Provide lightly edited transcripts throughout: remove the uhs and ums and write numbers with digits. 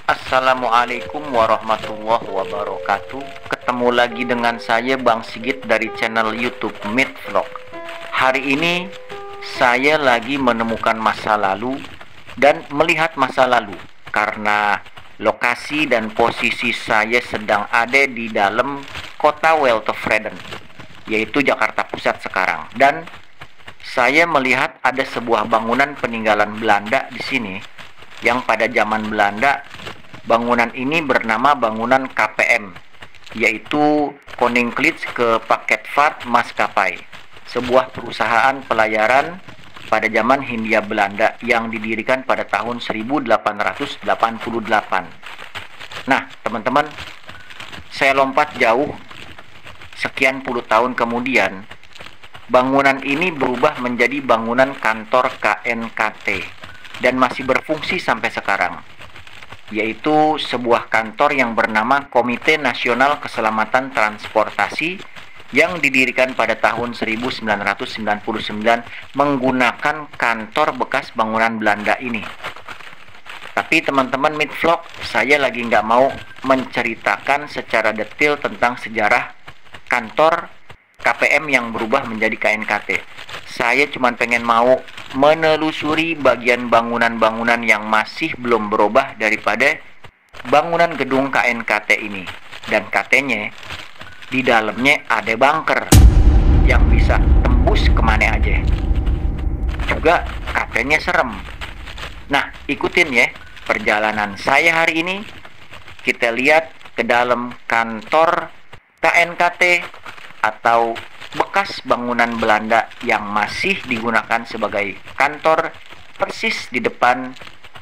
Assalamualaikum warahmatullahi wabarakatuh. Ketemu lagi dengan saya Bang Sigit dari channel YouTube Meet Vlog. Hari ini saya lagi menemukan masa lalu dan melihat masa lalu karena lokasi dan posisi saya sedang ada di dalam kota Weltevreden, yaitu Jakarta Pusat sekarang. Dan saya melihat ada sebuah bangunan peninggalan Belanda di sini yang pada zaman Belanda bangunan ini bernama bangunan KPM, yaitu Koninklijke Paketvaart Maatschappij, sebuah perusahaan pelayaran pada zaman Hindia Belanda yang didirikan pada tahun 1888. Nah, teman-teman, saya lompat jauh sekian puluh tahun kemudian, bangunan ini berubah menjadi bangunan kantor KNKT dan masih berfungsi sampai sekarang, yaitu sebuah kantor yang bernama Komite Nasional Keselamatan Transportasi yang didirikan pada tahun 1999 menggunakan kantor bekas bangunan Belanda ini. Tapi teman-teman Meet Vlog, saya lagi nggak mau menceritakan secara detail tentang sejarah kantor KPM yang berubah menjadi KNKT. Saya cuma pengen mau menelusuri bagian bangunan-bangunan yang masih belum berubah daripada bangunan gedung KNKT ini. Dan katanya di dalamnya ada bunker yang bisa tembus kemana aja. Juga katanya serem. Nah, ikutin ya perjalanan saya hari ini. Kita lihat ke dalam kantor KNKT atau bekas bangunan Belanda yang masih digunakan sebagai kantor persis di depan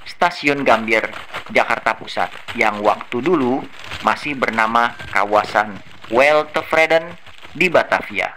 Stasiun Gambir, Jakarta Pusat, yang waktu dulu masih bernama kawasan Weltevreden di Batavia.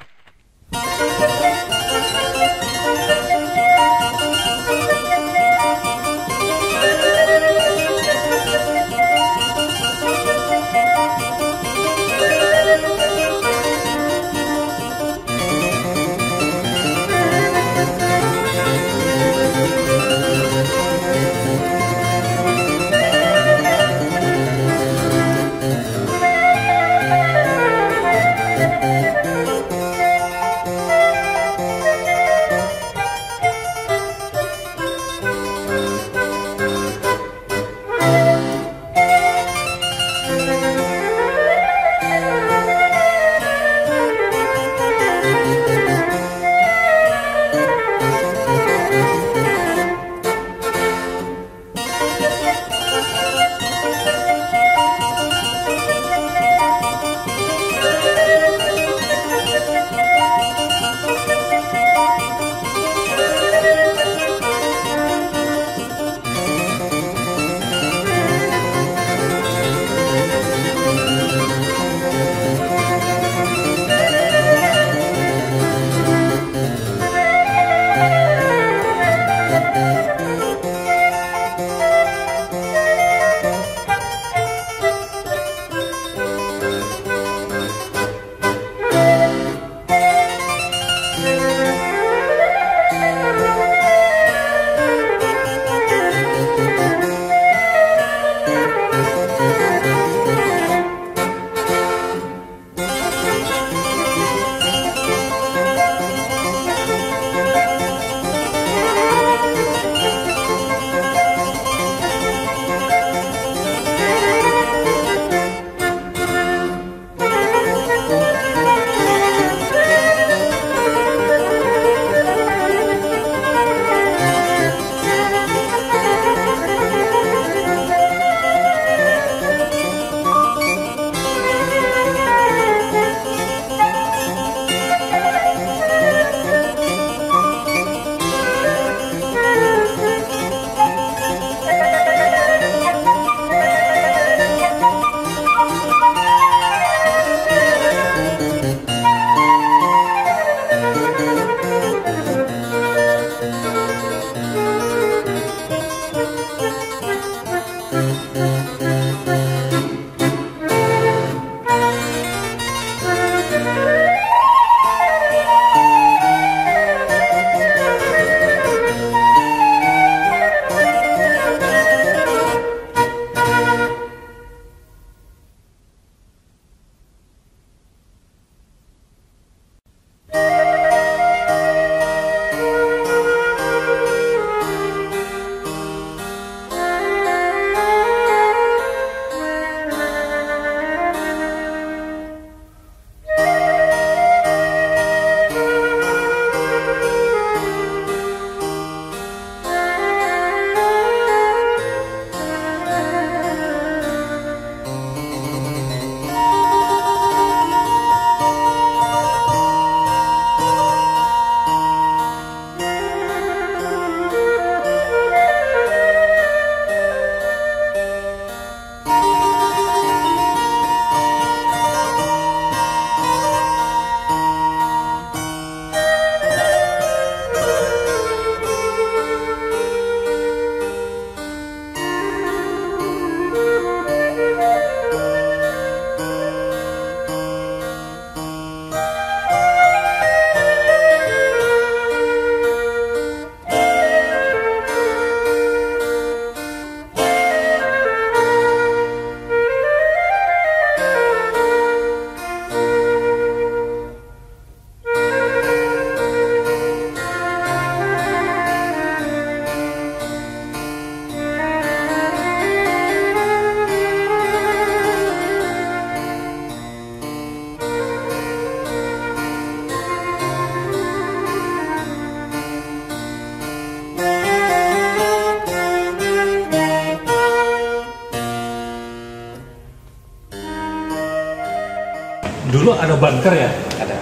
dulu ada bunker ya? Ada.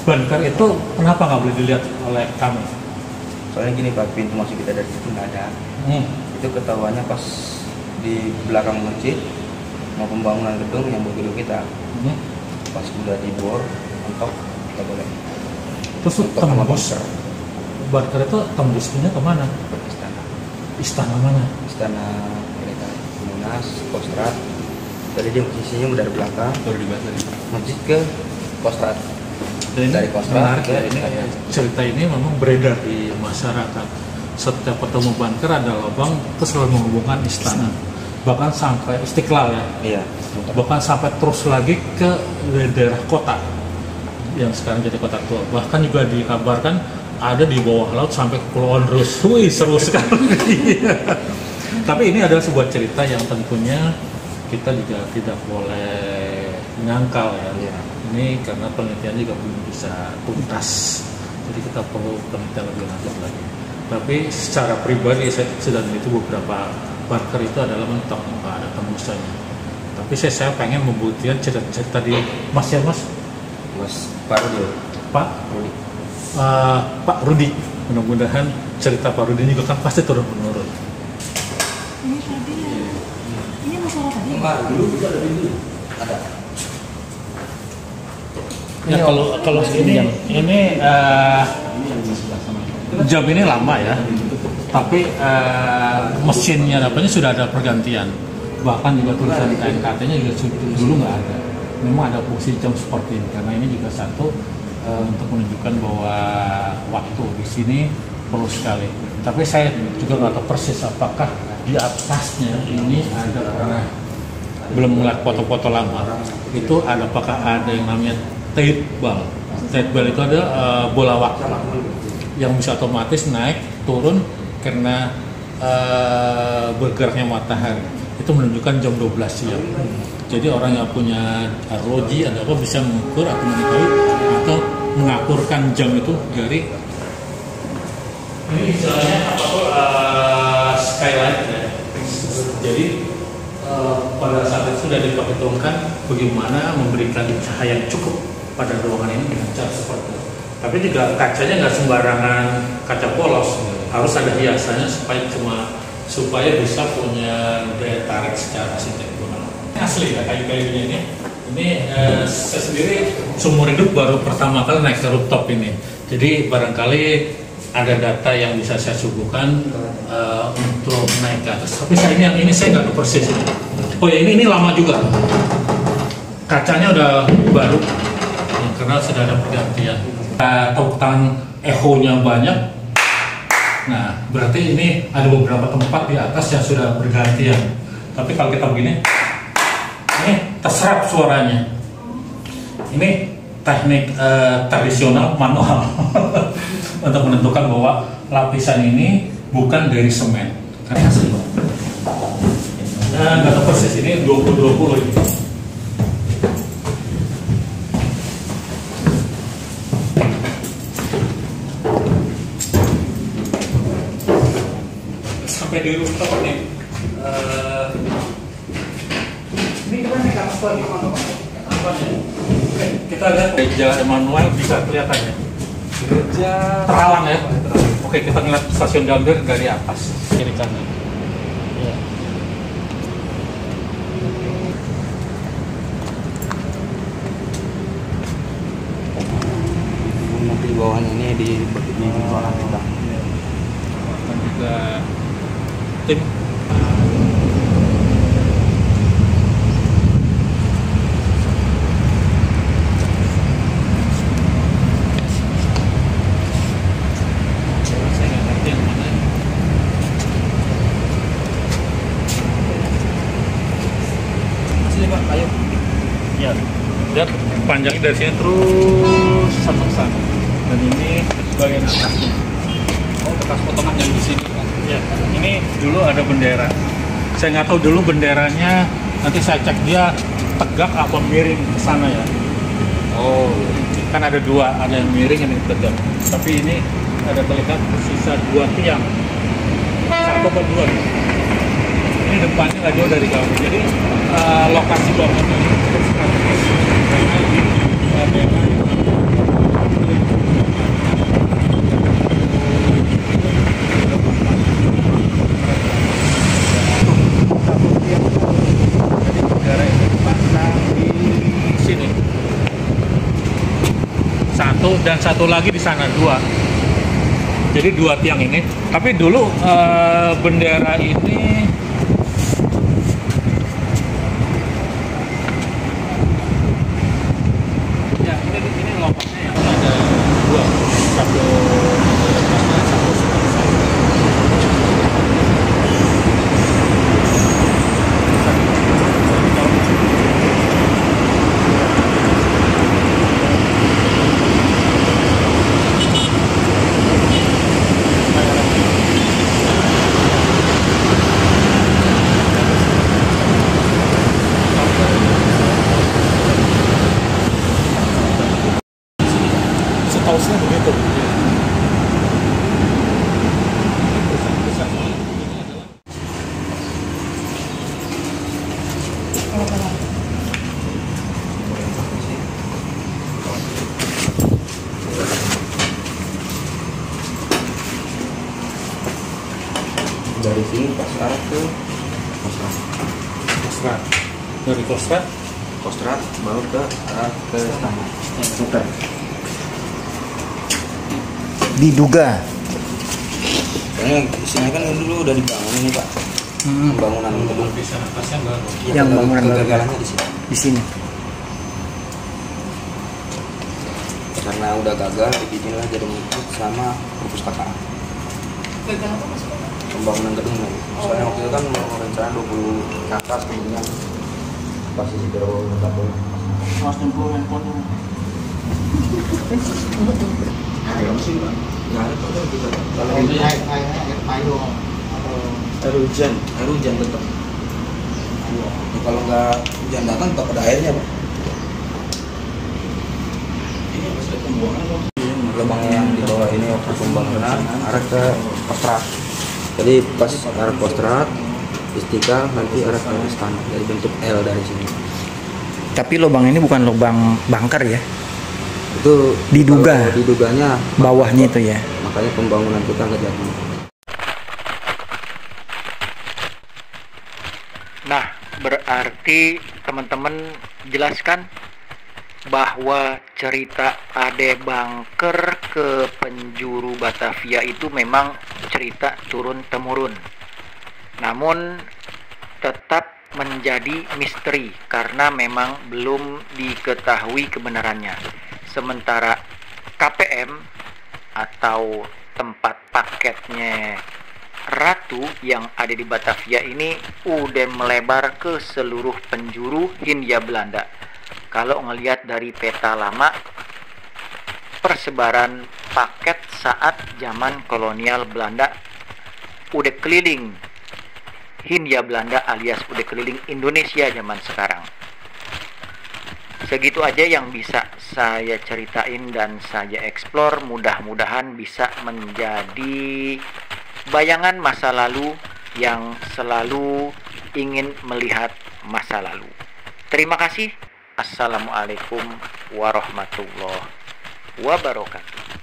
Bunker itu kenapa nggak boleh dilihat oleh kami? Soalnya gini Pak, pintu masuk kita dari situ nggak ada. Itu ketahuannya pas di belakang masjid mau pembangunan gedung yang bergedung kita. Pas udah dibor, mentok, nggak boleh. Terus tembus. Bunker itu tembusnya kemana? Istana. Istana mana? Istana mereka Monas, Kostrad. Jadi dia posisinya dari belakang, baru dibahas dari masjid ke Kostrad. Dan dari Kostrad menarik ke ya, ini cerita ini memang beredar di masyarakat. Setiap ketemu bunker ada lubang itu selalu menghubungkan istana, bahkan sampai Istiqlal ya. Iya. Bahkan sampai terus lagi ke daerah kota yang sekarang jadi kota tua. Bahkan juga dikabarkan ada di bawah laut sampai ke Kepulauan Rus. Wih, seru sekali. Tapi ini adalah sebuah cerita yang tentunya kita juga tidak boleh menyangkal ya. Iya. Ini karena penelitian juga belum bisa tuntas, jadi kita perlu penelitian lebih lanjut lagi. Tapi secara pribadi saya sudah meneliti beberapa bunker itu adalah mentok, nggak ada tembusannya. Tapi saya pengen membuktikan cerita di Mas ya Mas? Pak Rudi. Pak? Rudi. Pak Rudi. Mudah-mudahan cerita Pak Rudi juga kan pasti turun menurun. Ini tadi ya. Ini masalah tadi. Enggak, dulu juga ada pintu. Ada. Ya kalau ini jam ini lama ya, tapi mesinnya apanya sudah ada pergantian. Bahkan juga tulisan KNKT-nya juga dulu nggak ada. Memang ada fungsi jam seperti ini karena ini juga satu untuk menunjukkan bahwa waktu di sini perlu sekali. Tapi saya juga nggak tahu persis apakah di atasnya ini ada pernah belum melihat foto-foto lama itu ada apakah ada yang namanya Tate ball. Tate ball itu ada bola waktu yang bisa otomatis naik turun karena bergeraknya matahari. Itu menunjukkan jam 12 siang. Jadi orang yang punya arloji atau apa bisa mengukur atau mengetahui atau mengakurkan jam itu dari ini istilahnya apa tuh skylight ya. Jadi pada saat itu sudah diperhitungkan bagaimana memberikan cahaya yang cukup pada ruangan ini dengan cara seperti itu. Tapi juga kacanya nggak sembarangan kaca polos, harus ada hiasannya supaya bisa punya daya tarik secara arsitektural. Ini asli ya kayu-kayunya ini. Ini saya sendiri seumur hidup baru pertama kali naik ke rooftop ini. Jadi barangkali ada data yang bisa saya suguhkan untuk naik ke atas. Tapi ini saya nggak tahu persis. Oh ya ini lama juga. Kacanya udah baru karena sudah ada pergantian. Tepuk tangan echo-nya banyak. Nah berarti ini ada beberapa tempat di atas yang sudah bergantian. Tapi kalau kita begini, ini terserap suaranya. Ini teknik tradisional manual untuk menentukan bahwa lapisan ini bukan dari semen. Karena asli Pak. Nggak tahu persis ini 20-20 ini. Sampai di rooftop nih. Ini kita naik atas lagi apa nih? Oke, kita lihat jalan Emmanuel bisa kelihatan ya. Gereja Teralang ya. Oke, kita ngeliat stasiun Gambir dari atas kiri kanan. Ya. Nanti di bawahnya ini di bawah kita. Dan juga tim lihat panjangnya dari sini terus sampai ke sana. Dan ini bagian atasnya. Oh, bekas potongan yang di sini kan? Ya, ini dulu ada bendera. Saya nggak tahu dulu benderanya. Nanti saya cek dia tegak apa miring ke sana ya. Oh, kan ada dua, ada yang miring, ada yang tegak. Tapi ini ada terlihat tersisa 2 tiang. 1 atau 2. Ini depannya nggak jauh dari kami. Jadi lokasi bangunan ini cukup strategis karena di Bendera itu dipasang di sini. Satu dan satu lagi di sana, dua. Jadi dua tiang ini. Tapi dulu bendera ini ya ini lompatnya ya. Ada dua, satu satu setausnya begitu. Dari sini pas arah ke Kostrat. Kostrat. Dari Kostrat Kostrat baru ke arah ke Istana. Bukan. Diduga. Karena di sini kan dulu udah dibangun ini Pak. Pembangunan gedung. bisa pasnya baru. Yang bangunan baru. kegagalannya di sini. Di sini. Karena udah gagal dibikinlah jadi ikut sama perpustakaan. Gagal apa maksudnya? Pembangunan gedung lagi. Soalnya waktu itu kan mau rencana 20 ke atas, kemudian posisi terlalu mencapai. Mas jempol handphone. Air sih Pak. Nggak ada Pak kita. Kalau ini Air payung. air hujan tetap. Ya, kalau nggak hujan datang tetap ada airnya Pak. Ini pasti pembuangan Pak. Lubang yang di bawah ini waktu pembangunan arah ke Kostrat. Jadi pas arah Kostrat, Istiqlal nanti arah ke Istana. Jadi bentuk L dari sini. Tapi lubang ini bukan lubang bunker ya. Itu Diduga. kalau diduganya Bawahnya itu ya. makanya pembangunan kita nggak jadi. Nah, berarti teman-teman jelaskan bahwa cerita Ade Bangker ke penjuru Batavia itu memang cerita turun-temurun. Namun tetap menjadi misteri karena memang belum diketahui kebenarannya. Sementara KPM atau tempat paketnya Ratu yang ada di Batavia ini udah melebar ke seluruh penjuru Hindia Belanda. Kalau ngelihat dari peta lama, persebaran paket saat zaman kolonial Belanda udah keliling Hindia Belanda alias udah keliling Indonesia zaman sekarang. Segitu aja yang bisa saya ceritain dan saya eksplor. Mudah-mudahan bisa menjadi bayangan masa lalu yang selalu ingin melihat masa lalu. Terima kasih. Assalamualaikum warahmatullahi wabarakatuh.